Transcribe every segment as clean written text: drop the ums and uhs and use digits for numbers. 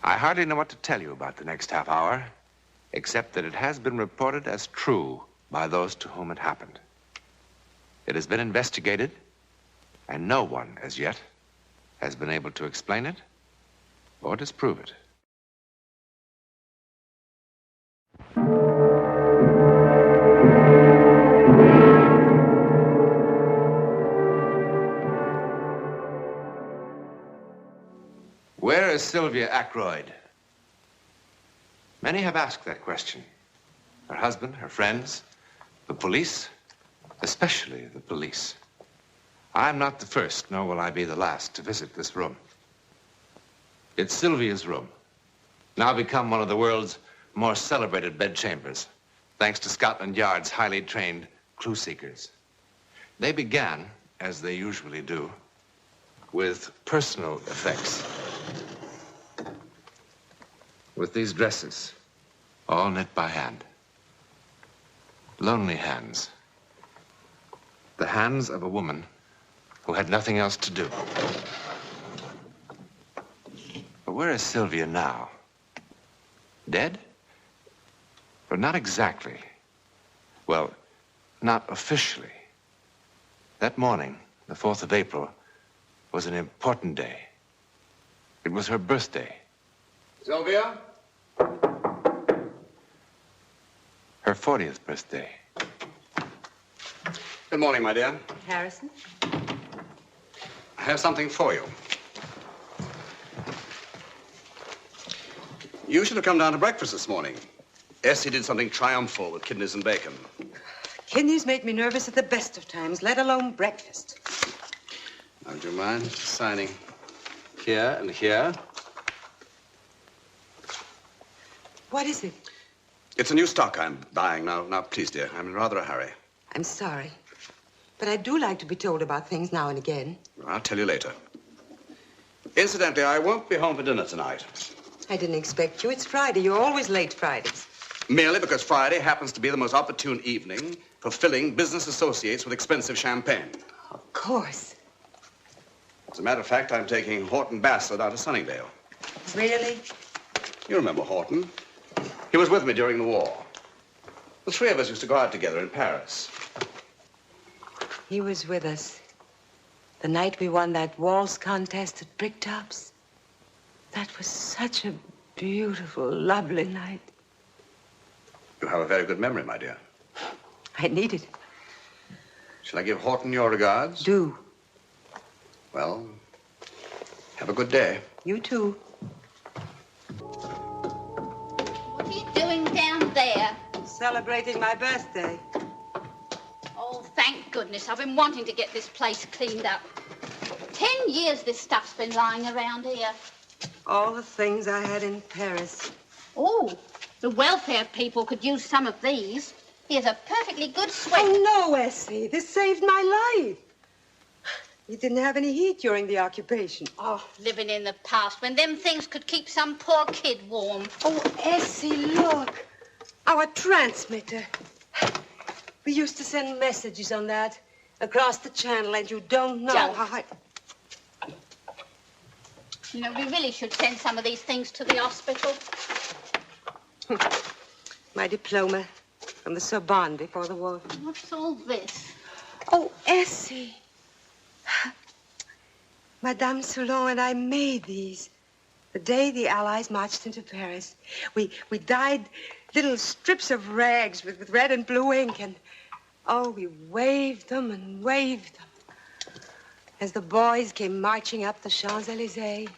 I hardly know what to tell you about the next half hour, except that it has been reported as true by those to whom it happened. It has been investigated, and no one, as yet, has been able to explain it or disprove it. Where is Sylvia Ackroyd? Many have asked that question. Her husband, her friends, the police, especially the police. I'm not the first, nor will I be the last to visit this room. It's Sylvia's room, now become one of the world's more celebrated bedchambers, thanks to Scotland Yard's highly trained clue seekers. They began, as they usually do, with personal effects. With these dresses, all knit by hand. Lonely hands. The hands of a woman who had nothing else to do. But where is Sylvia now? Dead? But not exactly. Well, not officially. That morning, the 4th of April, was an important day. It was her birthday. Sylvia? Her 40th birthday. Good morning, my dear. Harrison? I have something for you. You should have come down to breakfast this morning. Essie did something triumphal with kidneys and bacon. Kidneys make me nervous at the best of times, let alone breakfast. Now, would you mind signing here and here? What is it? It's a new stock I'm buying now. Now, please, dear, I'm in rather a hurry. I'm sorry, but I do like to be told about things now and again. I'll tell you later. Incidentally, I won't be home for dinner tonight. I didn't expect you. It's Friday. You're always late Fridays. Merely because Friday happens to be the most opportune evening for filling business associates with expensive champagne. Of course. As a matter of fact, I'm taking Horton Bassler down to Sunningdale. Really? You remember Horton? He was with me during the war. The three of us used to go out together in Paris. He was with us the night we won that waltz contest at Bricktops. That was such a beautiful, lovely night. You have a very good memory, my dear. I need it. Shall I give Horton your regards? Do. Well, have a good day. You too. What are you doing down there? Celebrating my birthday. Oh, thank goodness. I've been wanting to get this place cleaned up. 10 years this stuff's been lying around here. All the things I had in Paris. Oh, the welfare people could use some of these. Here's a perfectly good sweat. Oh, no, Essie. This saved my life. You didn't have any heat during the occupation. Oh, living in the past when them things could keep some poor kid warm. Oh, Essie, look. Our transmitter. We used to send messages on that across the channel, and you don't know Junk. how You know, we really should send some of these things to the hospital. My diploma from the Sorbonne before the war. What's all this? Oh, Essie. Madame Soulon and I made these the day the Allies marched into Paris. We dyed little strips of rags with red and blue ink, and, oh, we waved them and waved them as the boys came marching up the Champs-Élysées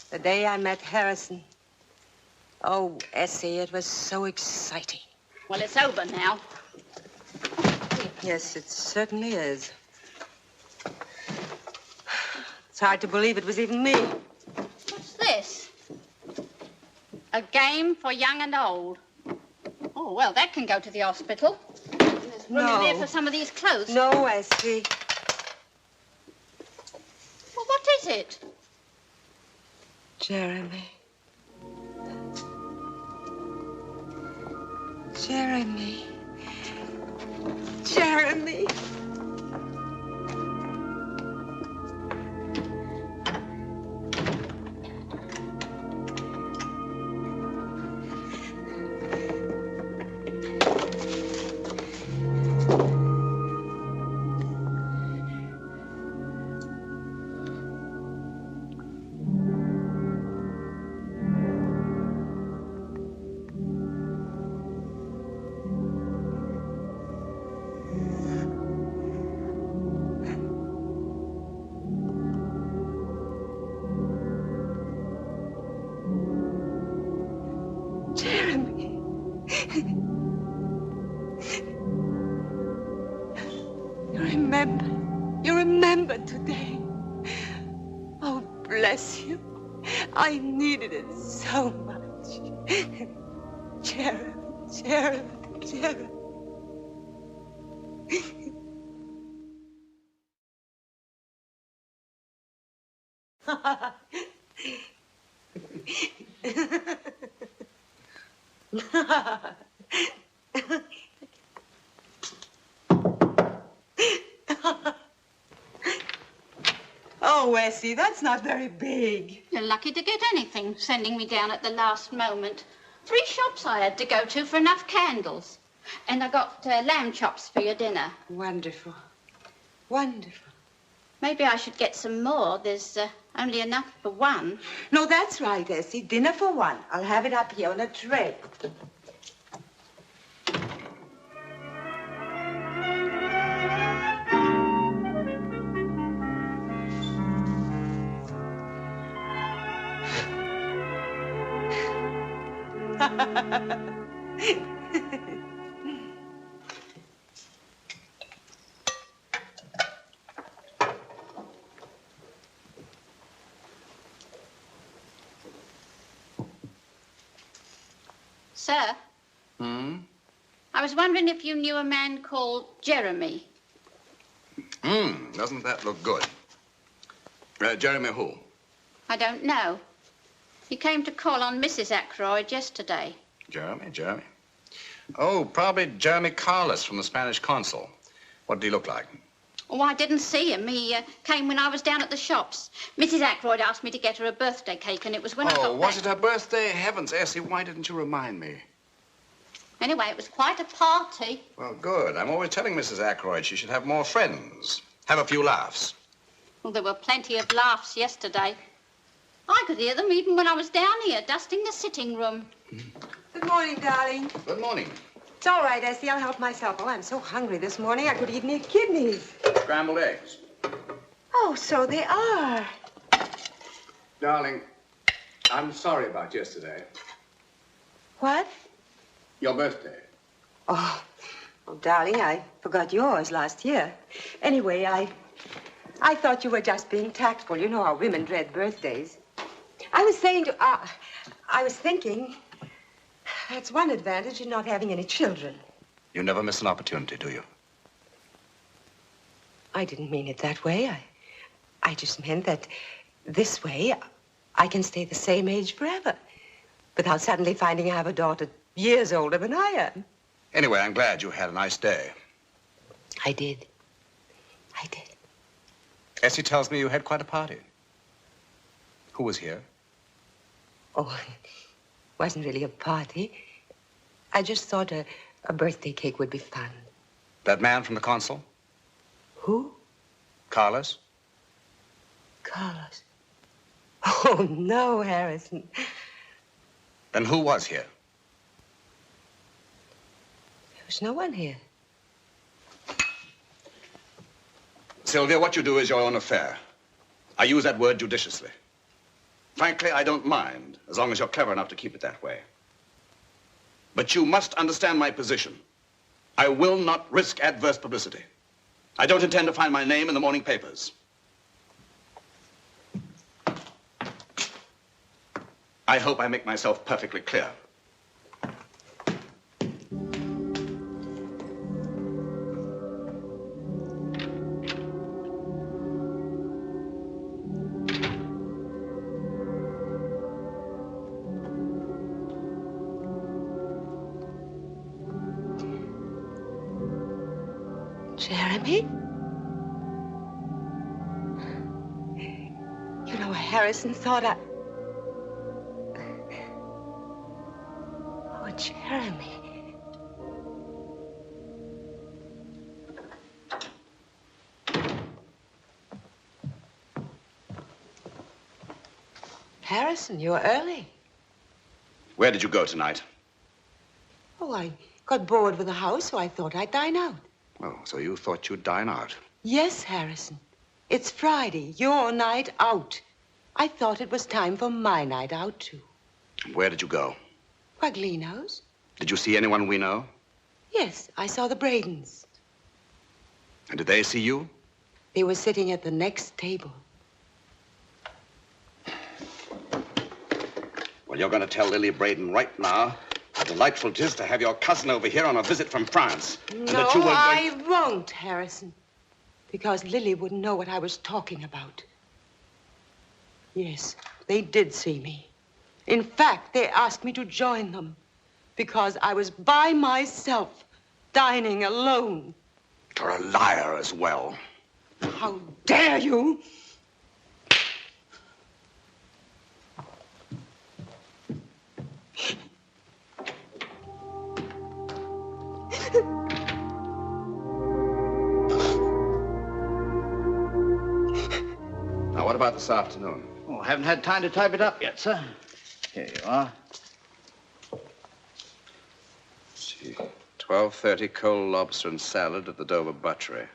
the day I met Harrison. Oh, Essie, it was so exciting. Well, it's over now. Yes, it certainly is. It's hard to believe it was even me. What's this? A game for young and old. Oh, well, that can go to the hospital. There's room in there for some of these clothes. No, Essie. Well, what is it? Jeremy. Jeremy. Jeremy. bless you. I needed it so much. Cherub, cherub, cherub. Oh, Essie, that's not very big. You're lucky to get anything, sending me down at the last moment. 3 shops I had to go to for enough candles. And I got lamb chops for your dinner. Wonderful. Wonderful. Maybe I should get some more. There's only enough for one. No, that's right, Essie. Dinner for one. I'll have it up here on a tray. Sir? I was wondering if you knew a man called Jeremy. Doesn't that look good? Jeremy who? I don't know. He came to call on Mrs. Ackroyd yesterday. Jeremy. Oh, probably Jeremy Carlos from the Spanish consul. What did he look like? Oh, I didn't see him. He came when I was down at the shops. Mrs. Ackroyd asked me to get her a birthday cake, and it was when I got back. Oh, was it her birthday? Heavens, Essie, why didn't you remind me? Anyway, it was quite a party. Well, good. I'm always telling Mrs. Ackroyd she should have more friends. Have a few laughs. Well, there were plenty of laughs yesterday. I could hear them even when I was down here, dusting the sitting room. Good morning, darling. Good morning. It's all right, Essie. I'll help myself. Oh, I'm so hungry this morning I could eat me kidneys. Scrambled eggs. Oh, so they are. Darling, I'm sorry about yesterday. What? Your birthday. Oh, darling, I forgot yours last year. Anyway, I thought you were just being tactful. You know how women dread birthdays. I was thinking, that's one advantage in not having any children. You never miss an opportunity, do you? I didn't mean it that way. I just meant that this way I can stay the same age forever without suddenly finding I have a daughter years older than I am. Anyway, I'm glad you had a nice day. I did. Essie tells me you had quite a party. Who was here? Oh, it wasn't really a party. I just thought a birthday cake would be fun. That man from the consul? Who? Carlos? Carlos. Oh, no, Harrison. Then who was here? There was no one here. Sylvia, what you do is your own affair. I use that word judiciously. Frankly, I don't mind, as long as you're clever enough to keep it that way. But you must understand my position. I will not risk adverse publicity. I don't intend to find my name in the morning papers. I hope I make myself perfectly clear. Jeremy? You know, Harrison thought Oh, Jeremy. Harrison, you're early. Where did you go tonight? Oh, I got bored with the house, so I thought I'd dine out. Oh, so you thought you'd dine out. Yes, Harrison. It's Friday, your night out. I thought it was time for my night out, too. Where did you go? Quaglino's. Did you see anyone we know? Yes, I saw the Bradens. And did they see you? They were sitting at the next table. Well, you're going to tell Lily Braden right now how delightful it is to have your cousin over here on a visit from France. No, I won't, Harrison. Because Lily wouldn't know what I was talking about. Yes, they did see me. In fact, they asked me to join them because I was by myself, dining alone. You're a liar as well. How dare you? Now, what about this afternoon? Oh, I haven't had time to type it up yet, sir. Here you are. Let's see. 12:30 cold lobster and salad at the Dover Butchery.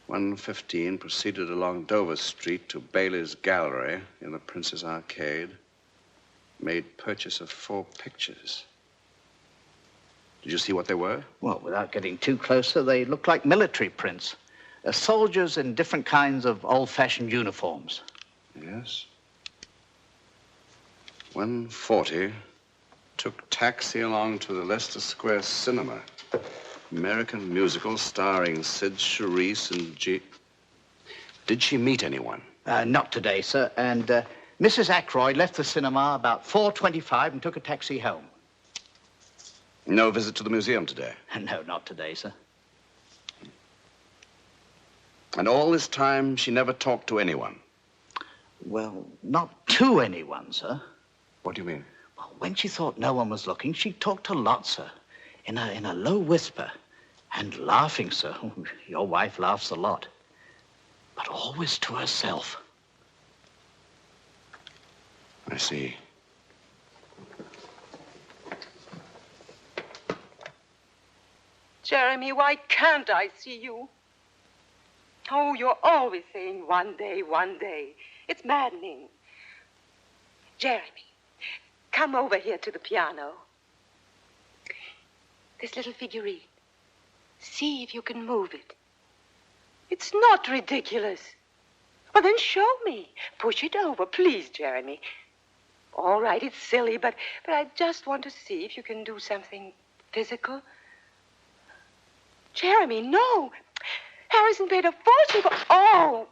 1:15 proceeded along Dover Street to Bailey's Gallery in the Prince's Arcade. Made purchase of 4 pictures. Did you see what they were? Well, without getting too close, sir, they look like military prints. Soldiers in different kinds of old-fashioned uniforms. Yes. 1:40 took taxi along to the Leicester Square Cinema. American musical starring Sid Charisse and G. Did she meet anyone? Not today, sir. And Mrs. Ackroyd left the cinema about 4:25 and took a taxi home. No visit to the museum today? No, not today, sir. And all this time, she never talked to anyone? Well, not to anyone, sir. What do you mean? Well, when she thought no one was looking, she talked a lot, sir. In a low whisper. And laughing, sir. Your wife laughs a lot. But always to herself. I see. Jeremy, why can't I see you? Oh, you're always saying one day, one day. It's maddening. Jeremy, come over here to the piano. This little figurine. See if you can move it. It's not ridiculous. Well, then show me. Push it over, please, Jeremy. All right, it's silly, but I just want to see if you can do something physical. Jeremy, no. Harrison paid a fortune for... Oh!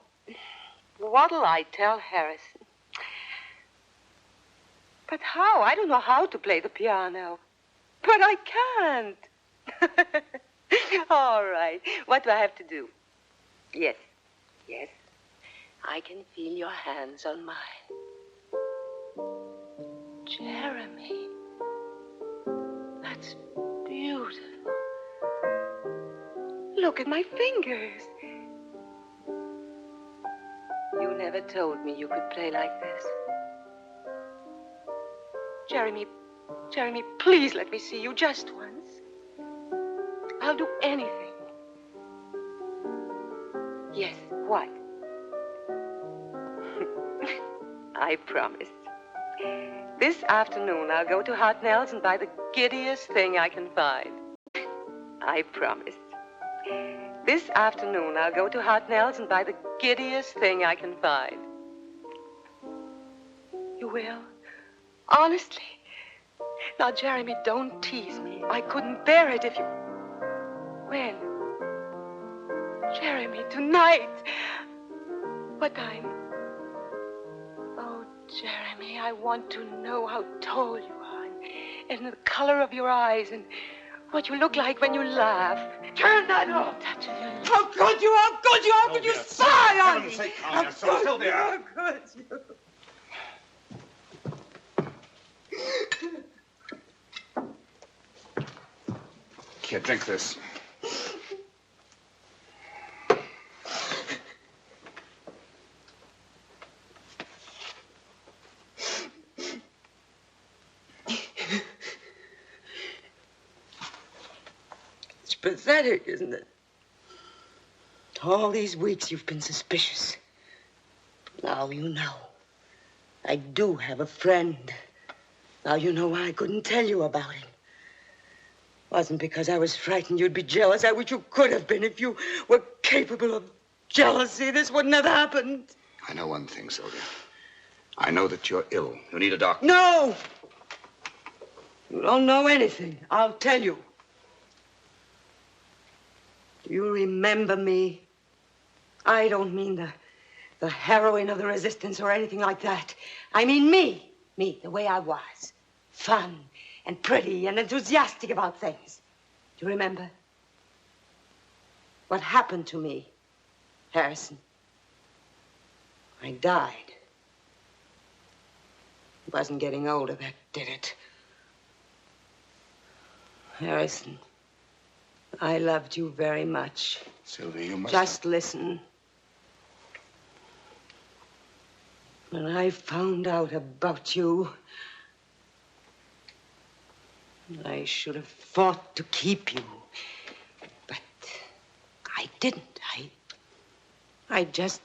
What'll I tell Harrison? But how? I don't know how to play the piano. But I can't. All right. What do I have to do? Yes. Yes. I can feel your hands on mine. Jeremy. That's beautiful. Look at my fingers. You never told me you could play like this. Jeremy, please let me see you just once. I'll do anything. Yes, what? I promise. This afternoon, I'll go to Hartnell's and buy the giddiest thing I can find. I promise. This afternoon, I'll go to Hartnell's and buy the giddiest thing I can find. You will? Honestly? Now, Jeremy, don't tease me. I couldn't bear it if you... When? Jeremy, tonight. What time? Oh, Jeremy, I want to know how tall you are and the color of your eyes and what you look like when you laugh. Turn that off. Touch of your lips. How could you? How could you? How could you spy on me? How could you? How could you? Here, drink this. It's pathetic, isn't it? All these weeks you've been suspicious. Now you know. I do have a friend. Now you know why I couldn't tell you about him. Wasn't because I was frightened you'd be jealous. I wish you could have been. If you were capable of jealousy, this wouldn't have happened. I know one thing, Sylvia. I know that you're ill. You need a doctor. No! You don't know anything. I'll tell you. Do you remember me? I don't mean the heroine of the resistance or anything like that. I mean me. Me, the way I was. Fun and pretty and enthusiastic about things. Do you remember? What happened to me, Harrison? I died. It wasn't getting older, that did it. Harrison, I loved you very much. Sylvia, you must... Just listen. When I found out about you, I should have fought to keep you. But I didn't. I just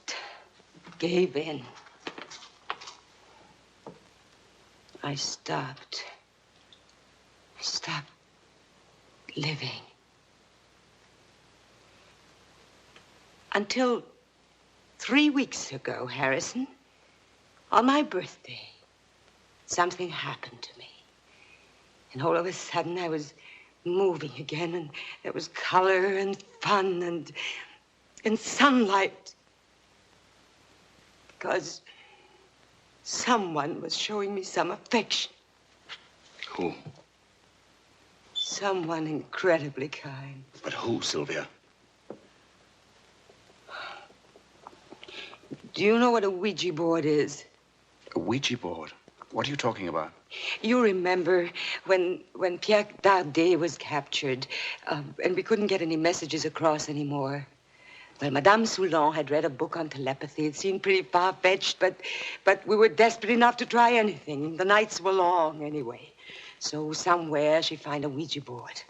gave in. I stopped living. Until 3 weeks ago, Harrison, on my birthday, something happened to me. And all of a sudden, I was moving again, and there was color and fun and sunlight. Because someone was showing me some affection. Who? Someone incredibly kind. But who, Sylvia? Do you know what a Ouija board is? A Ouija board? What are you talking about? You remember when Pierre Dardet was captured, and we couldn't get any messages across anymore. Well, Madame Soulon had read a book on telepathy. It seemed pretty far-fetched, but we were desperate enough to try anything. The nights were long, anyway. So somewhere she found a Ouija board.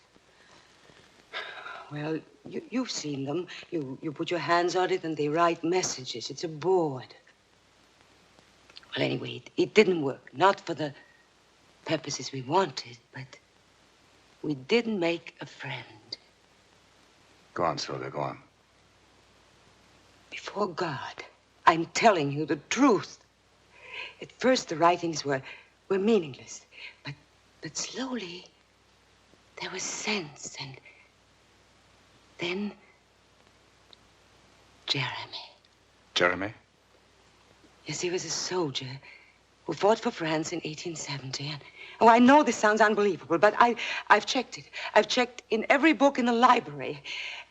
Well, you've seen them. You put your hands on it and they write messages. It's a board. Well, anyway, it didn't work. Not for the purposes we wanted, but we did make a friend. Go on, Sylvia, go on. Before God, I'm telling you the truth. At first, the writings were meaningless, but slowly, there was sense, and then Jeremy. Jeremy? Yes, he was a soldier who fought for France in 1870. And, oh, I know this sounds unbelievable, but I've checked it. I've checked in every book in the library.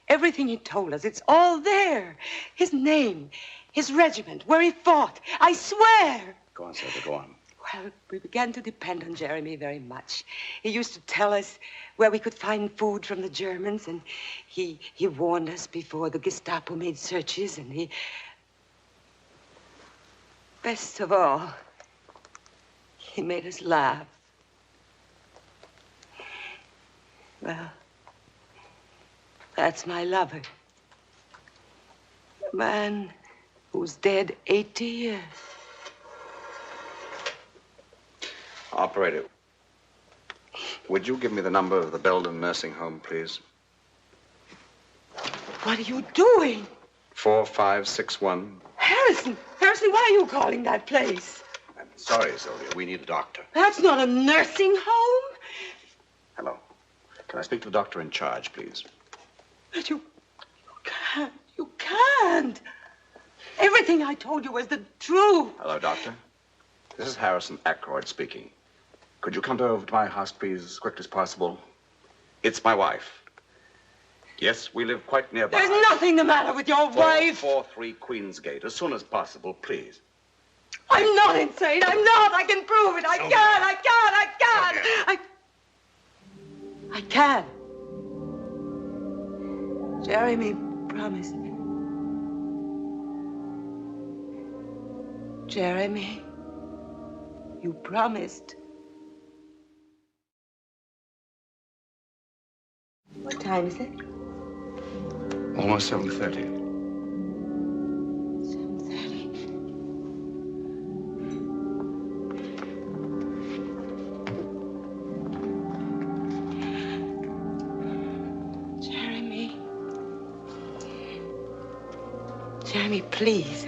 Everything he told us, it's all there. His name, his regiment, where he fought. I swear. Go on, Sylvia, go on. Well, we began to depend on Jeremy very much. He used to tell us where we could find food from the Germans, and he warned us before the Gestapo made searches, and he... Best of all, he made us laugh. Well, that's my lover. A man who's dead 80 years. Operator, would you give me the number of the Belden nursing home, please? What are you doing? 4561. Harrison, why are you calling that place? I'm sorry, Sylvia. We need a doctor. That's not a nursing home. Hello. Can I speak to the doctor in charge, please? But you can't. You can't. Everything I told you was the truth. Hello, doctor. This is Harrison Ackroyd speaking. Could you come over to my house, please, as quickly as possible? It's my wife. Yes, we live quite nearby. There's nothing the matter with your wife. 443 Queensgate, as soon as possible, please. I'm not insane. I'm not. I can prove it. I can. Jeremy promised. Jeremy, you promised. What time is it? Almost 7:30. 7:30. Jeremy, please.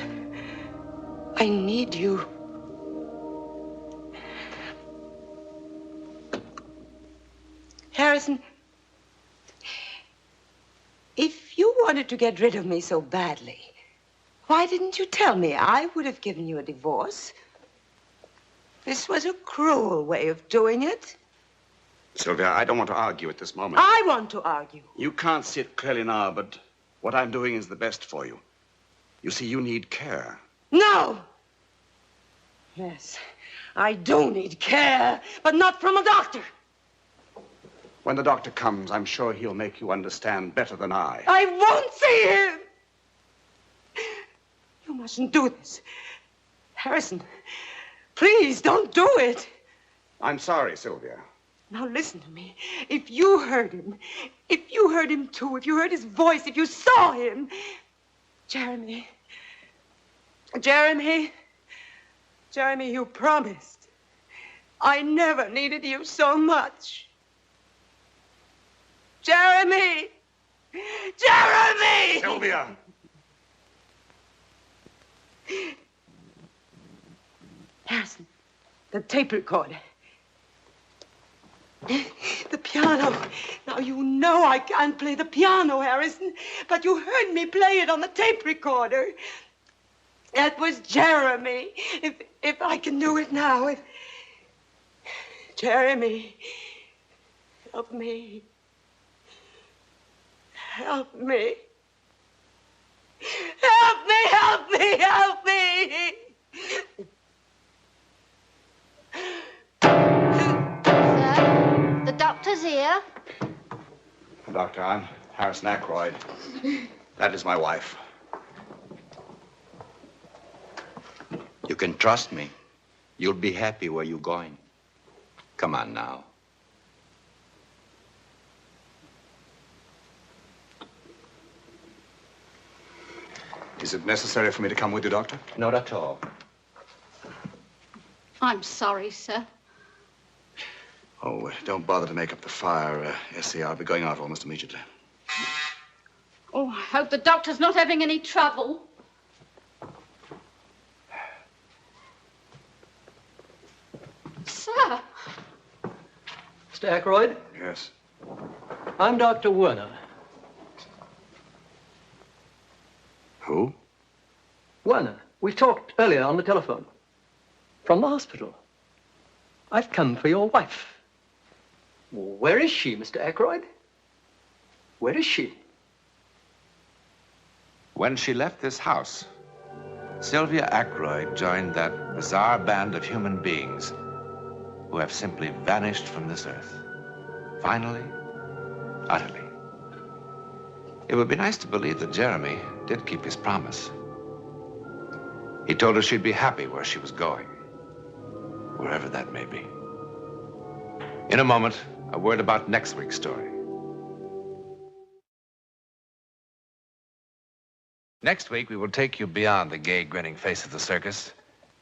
I need you. Harrison, if you wanted to get rid of me so badly, why didn't you tell me? I would have given you a divorce. This was a cruel way of doing it. Sylvia, I don't want to argue at this moment. I want to argue. You can't see it clearly now, but what I'm doing is the best for you. You see, you need care. No! Yes, I do need care, but not from a doctor. When the doctor comes, I'm sure he'll make you understand better than I. I won't see him! You mustn't do this. Harrison, please don't do it. I'm sorry, Sylvia. Now listen to me. If you heard him too, if you heard his voice, if you saw him... Jeremy, you promised. I never needed you so much. Jeremy! Sylvia! Harrison, the tape recorder. The piano. Now, you know I can't play the piano, Harrison, but you heard me play it on the tape recorder. That was Jeremy. If I can do it now. Jeremy, help me. Help me. Help me, help me, help me. Sir, the doctor's here. Doctor, I'm Harrison Ackroyd. That is my wife. You can trust me. You'll be happy where you're going. Come on now. Is it necessary for me to come with you, Doctor? Not at all. I'm sorry, sir. Oh, don't bother to make up the fire, S.C. I'll be going out almost immediately. Oh, I hope the doctor's not having any trouble. Sir. Mr. Ackroyd? Yes. I'm Dr. Werner. Who? Werner. We talked earlier on the telephone. From the hospital. I've come for your wife. Where is she, Mr. Ackroyd? Where is she? When she left this house, Sylvia Ackroyd joined that bizarre band of human beings who have simply vanished from this earth. Finally, utterly. It would be nice to believe that Jeremy did keep his promise. He told her she'd be happy where she was going, wherever that may be. In a moment, a word about next week's story. Next week, we will take you beyond the gay, grinning face of the circus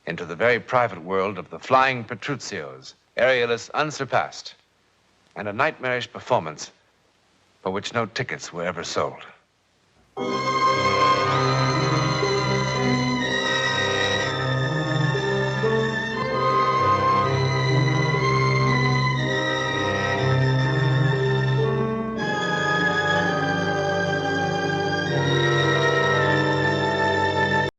into the very private world of the Flying Petruccios, aerialists unsurpassed, and a nightmarish performance for which no tickets were ever sold.